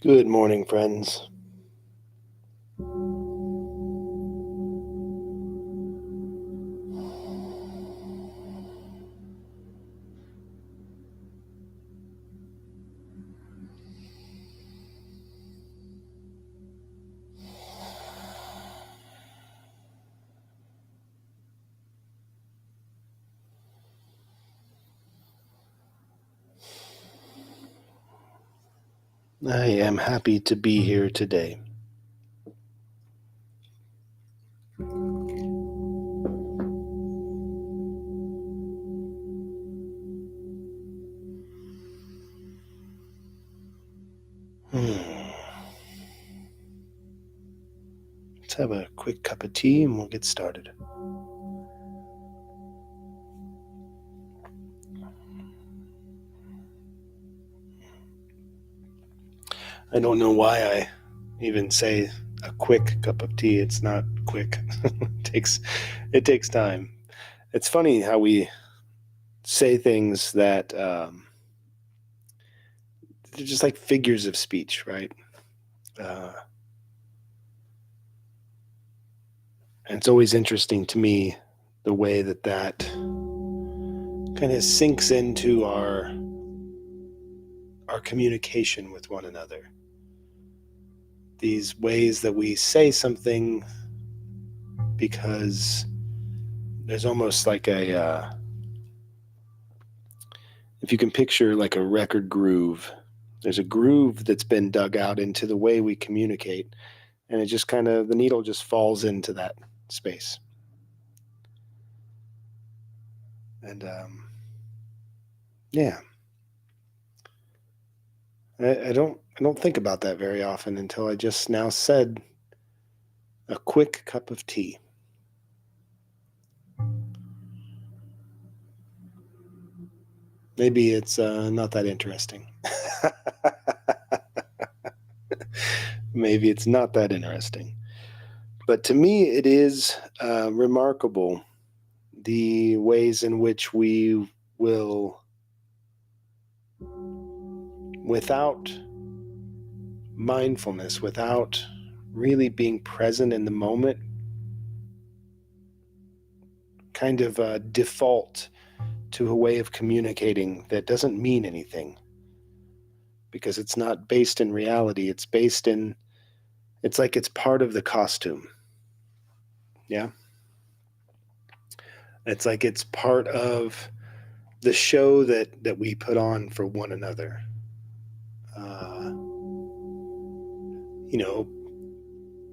Good morning, friends. I am happy to be here today. Let's have a quick cup of tea and we'll get started. I don't know why I even say a quick cup of tea. It's not quick. It takes time. It's funny how we say things that they're just like figures of speech, right? And it's always interesting to me the way that kind of sinks into our communication with one another. These ways that we say something because there's almost like if you can picture like a record groove, there's a groove that's been dug out into the way we communicate, and it just kind of, the needle just falls into that space. And yeah, I don't think about that very often until I just now said a quick cup of tea. Maybe it's not that interesting. Maybe it's not that interesting. But to me, it is remarkable the ways in which we will, without mindfulness, without really being present in the moment, kind of default to a way of communicating that doesn't mean anything, because it's not based in reality. It's like it's part of the costume. Yeah. It's like it's part of the show that we put on for one another.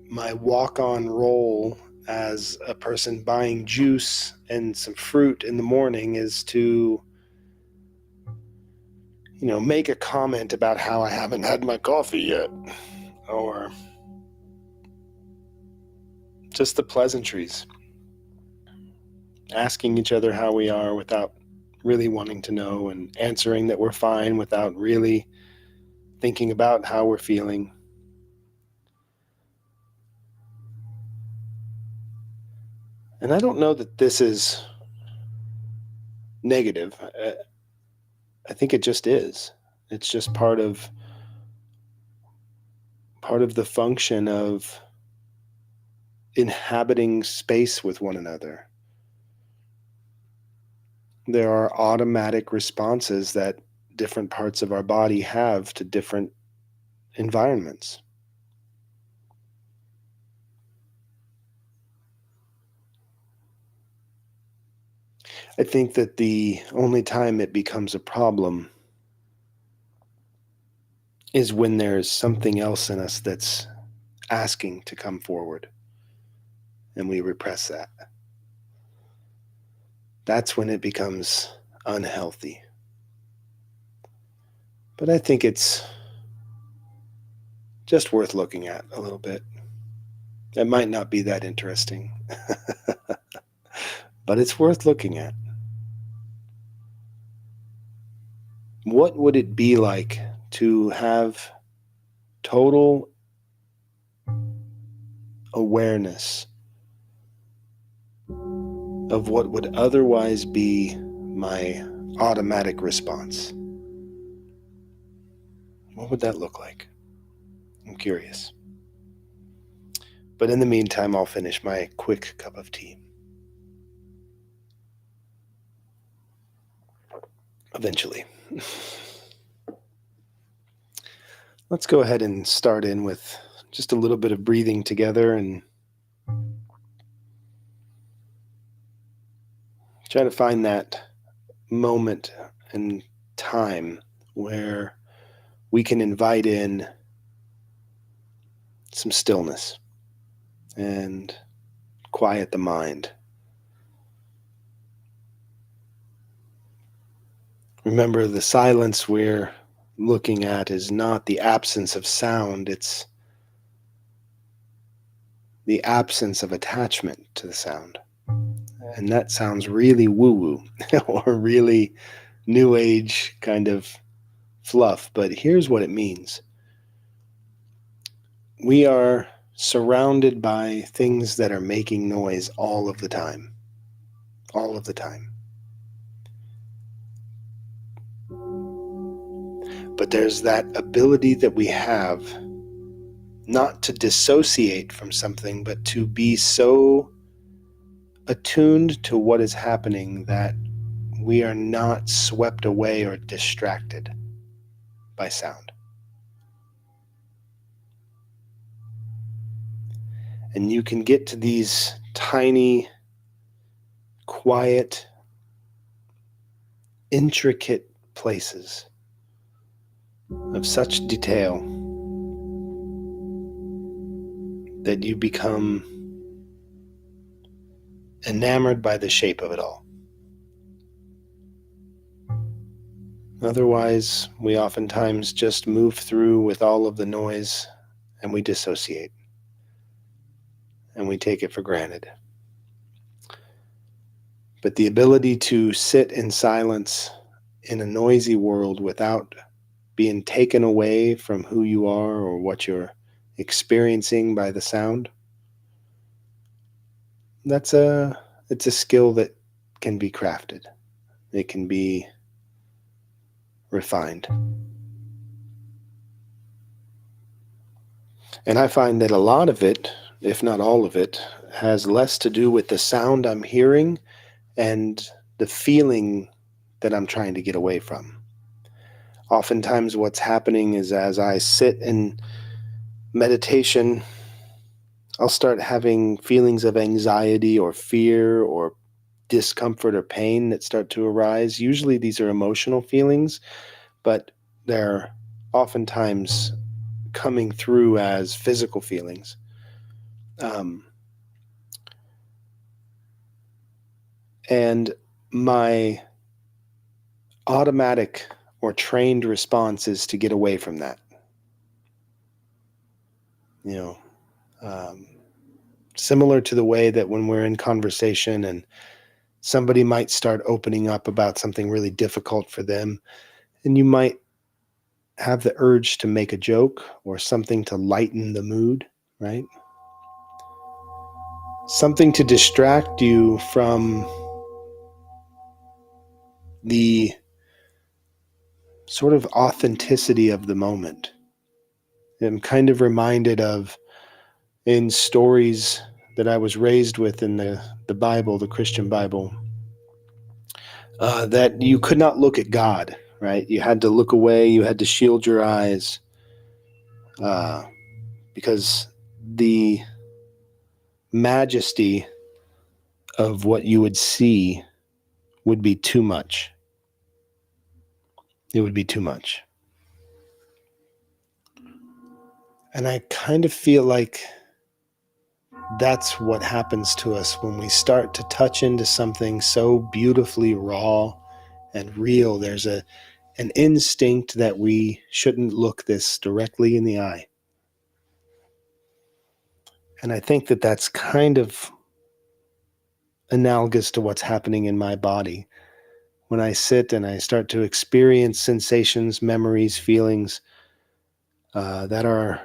My walk-on role as a person buying juice and some fruit in the morning is to, make a comment about how I haven't had my coffee yet, or just the pleasantries, asking each other how we are without really wanting to know, and answering that we're fine without really thinking about how we're feeling. And I don't know that this is negative. I think it just is. It's just part of the function of inhabiting space with one another. There are automatic responses that different parts of our body have to different environments. I think that the only time it becomes a problem is when there's something else in us that's asking to come forward, and we repress that. That's when it becomes unhealthy. But I think it's just worth looking at a little bit. It might not be that interesting, but it's worth looking at. What would it be like to have total awareness of what would otherwise be my automatic response? What would that look like? curious. But in the meantime, I'll finish my quick cup of tea. Eventually. Let's go ahead and start in with just a little bit of breathing together and try to find that moment and time where we can invite in some stillness and quiet the mind. Remember, the silence we're looking at is not the absence of sound, it's the absence of attachment to the sound. And that sounds really woo-woo or really new age kind of fluff, but here's what it means. We are surrounded by things that are making noise all of the time. All of the time. But there's that ability that we have not to dissociate from something, but to be so attuned to what is happening that we are not swept away or distracted by sound. And you can get to these tiny, quiet, intricate places of such detail that you become enamored by the shape of it all. Otherwise, we oftentimes just move through with all of the noise and we dissociate and we take it for granted. But the ability to sit in silence in a noisy world without being taken away from who you are or what you're experiencing by the sound, it's a skill that can be crafted. It can be refined. And I find that a lot of it, if not all of it, has less to do with the sound I'm hearing and the feeling that I'm trying to get away from. Oftentimes what's happening is as I sit in meditation, I'll start having feelings of anxiety or fear or discomfort or pain that start to arise. Usually these are emotional feelings, but they're oftentimes coming through as physical feelings. And my automatic or trained response is to get away from that. Similar to the way that when we're in conversation and somebody might start opening up about something really difficult for them, and you might have the urge to make a joke or something to lighten the mood, right? Something to distract you from the sort of authenticity of the moment. I'm kind of reminded of in stories that I was raised with in the Bible, the Christian Bible, that you could not look at God, right? You had to look away, you had to shield your eyes, because the majesty of what you would see would be too much. It would be too much. And I kind of feel like that's what happens to us when we start to touch into something so beautifully raw and real. There's an instinct that we shouldn't look this directly in the eye. And I think that that's kind of analogous to what's happening in my body. When I sit and I start to experience sensations, memories, feelings that are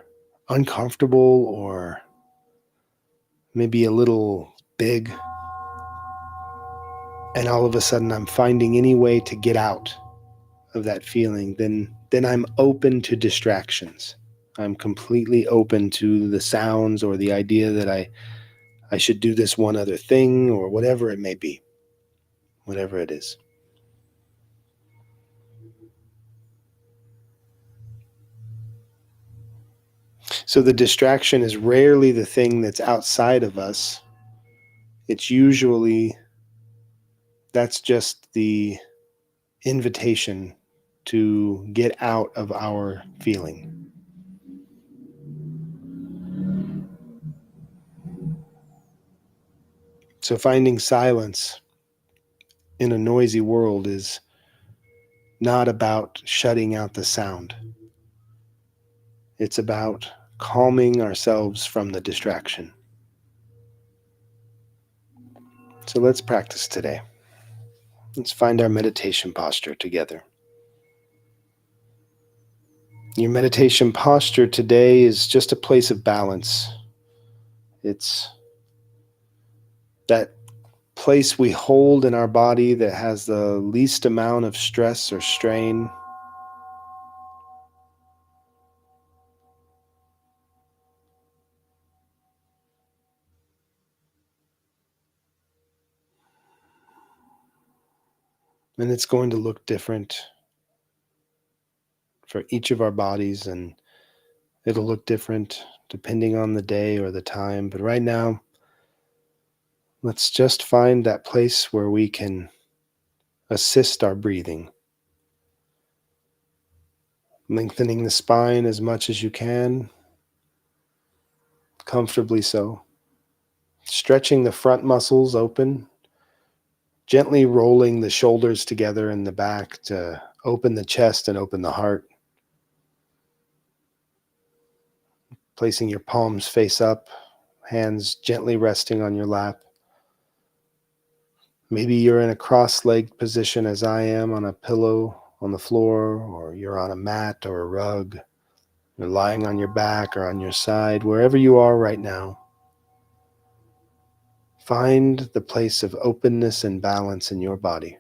uncomfortable or maybe a little big, and all of a sudden I'm finding any way to get out of that feeling, then I'm open to distractions. I'm completely open to the sounds or the idea that I should do this one other thing or whatever it may be, whatever it is. So the distraction is rarely the thing that's outside of us. It's usually, that's just the invitation to get out of our feeling. So finding silence in a noisy world is not about shutting out the sound. It's about calming ourselves from the distraction. So let's practice today. Let's find our meditation posture together. Your meditation posture today is just a place of balance. It's that place we hold in our body that has the least amount of stress or strain. And it's going to look different for each of our bodies, and it'll look different depending on the day or the time. But right now, let's just find that place where we can assist our breathing. Lengthening the spine as much as you can, comfortably so. Stretching the front muscles open, gently rolling the shoulders together in the back to open the chest and open the heart. Placing your palms face up, hands gently resting on your lap. Maybe you're in a cross-legged position as I am on a pillow on the floor, or you're on a mat or a rug. You're lying on your back or on your side, wherever you are right now. Find the place of openness and balance in your body.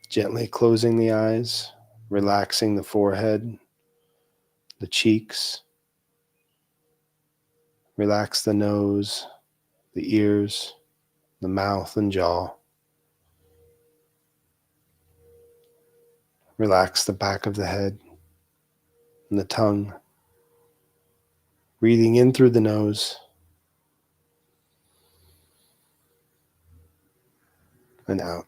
Gently closing the eyes, relaxing the forehead, the cheeks. Relax the nose, the ears, the mouth and jaw. Relax the back of the head and the tongue. Breathing in through the nose and out.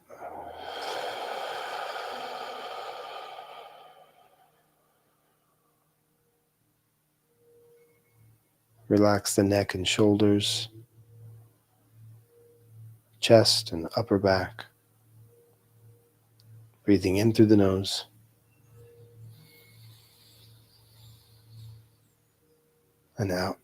Relax the neck and shoulders, chest and upper back. Breathing in through the nose and out.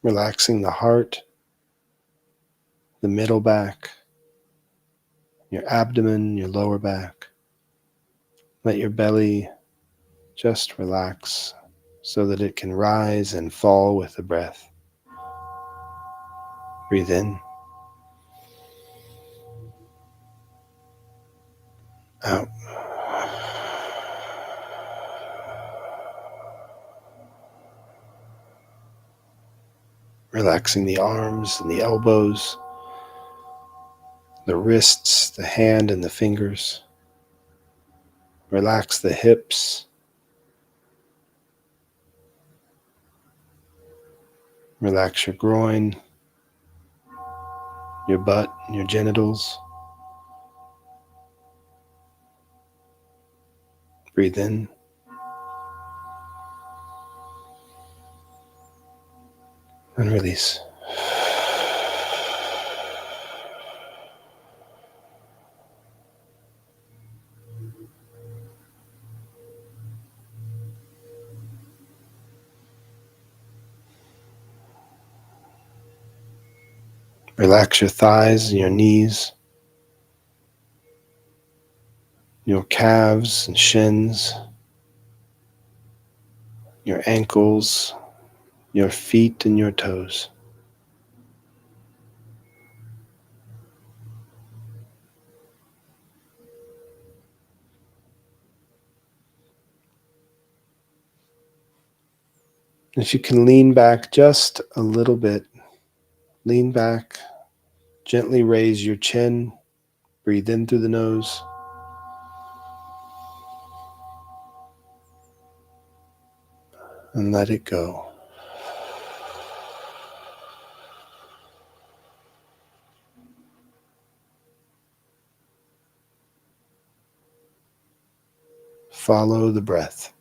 Relaxing the heart, the middle back, your abdomen, your lower back. Let your belly just relax so that it can rise and fall with the breath. Breathe in, out. Relaxing the arms and the elbows, the wrists, the hand and the fingers. Relax the hips. Relax your groin, your butt, your genitals. Breathe in. And release. Relax your thighs and your knees. your calves and shins, your ankles, your feet and your toes. If you can lean back just a little bit, lean back, gently raise your chin, breathe in through the nose. And let it go. Follow the breath.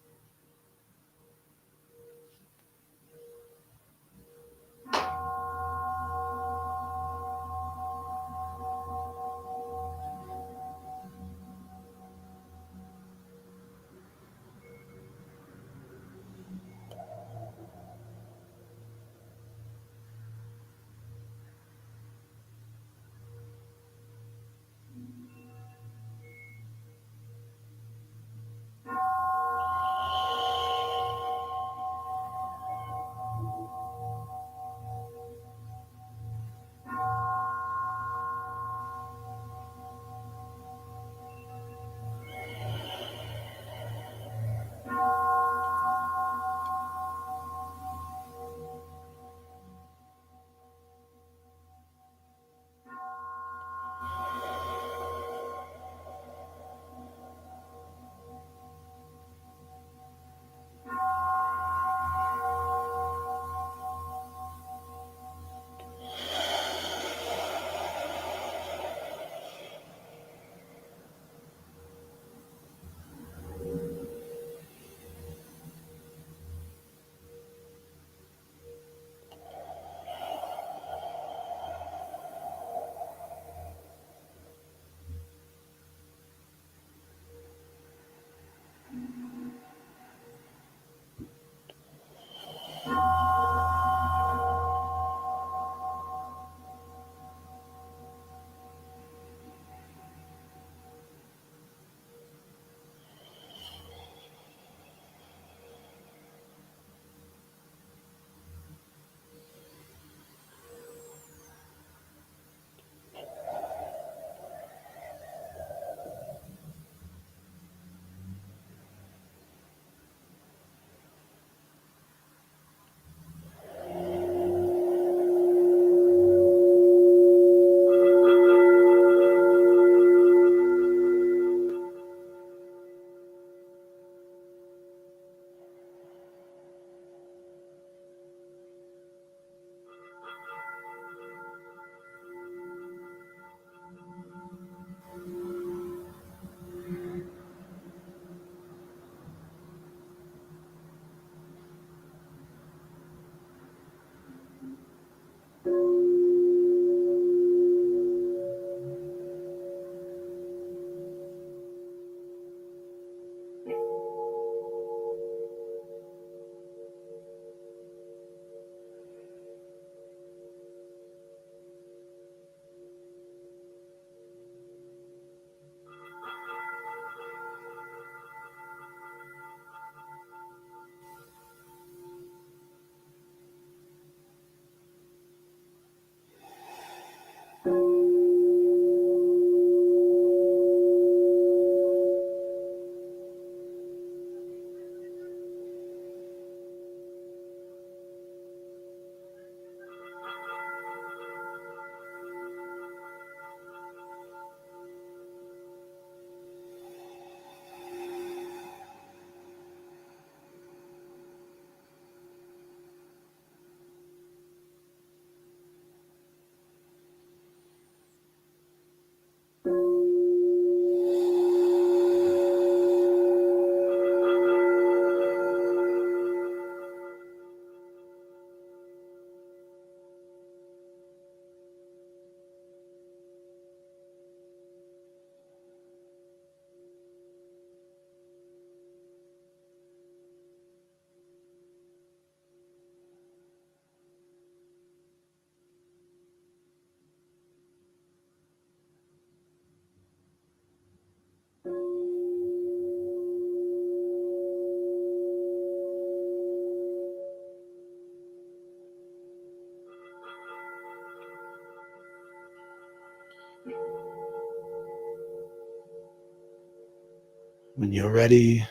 When you're ready,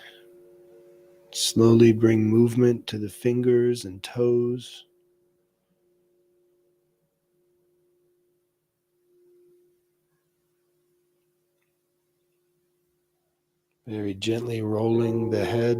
slowly bring movement to the fingers and toes. Very gently rolling the head.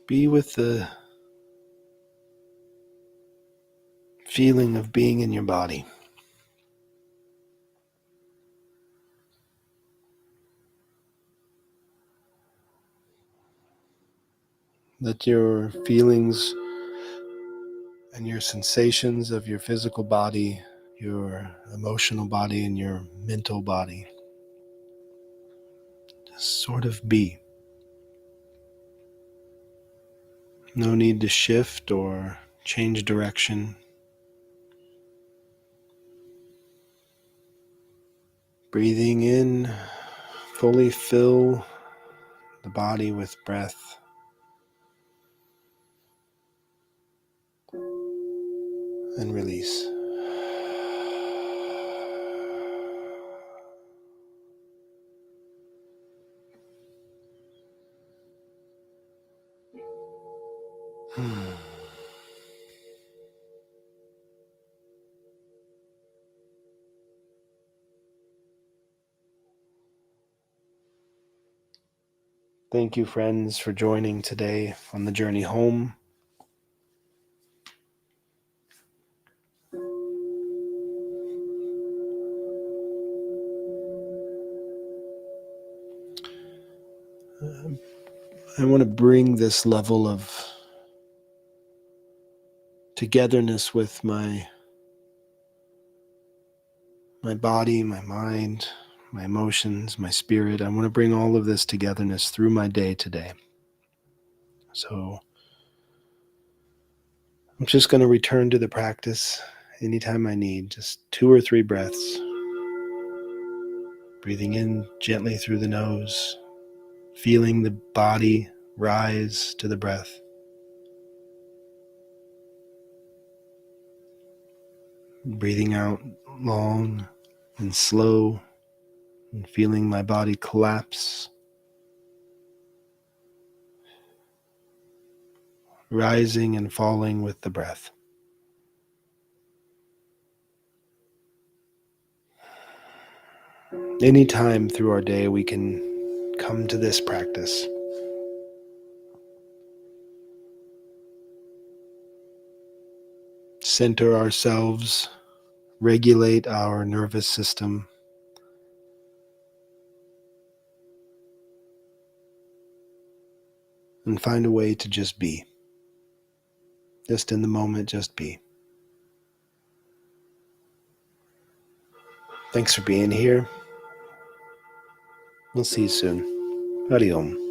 Be with the feeling of being in your body. Let your feelings and your sensations of your physical body, your emotional body, and your mental body just sort of be. No need to shift or change direction. Breathing in, fully fill the body with breath. And release. Thank you, friends, for joining today on the journey home. I want to bring this level of togetherness with my body, my mind, my emotions, my spirit. I want to bring all of this togetherness through my day today. So I'm just going to return to the practice anytime I need, just 2 or 3 breaths. Breathing in gently through the nose, feeling the body rise to the breath. Breathing out long and slow and feeling my body collapse, rising and falling with the breath. Anytime through our day we can come to this practice. Center ourselves, regulate our nervous system, and find a way to just be. Just in the moment, just be. Thanks for being here. We'll see you soon. Hari Om.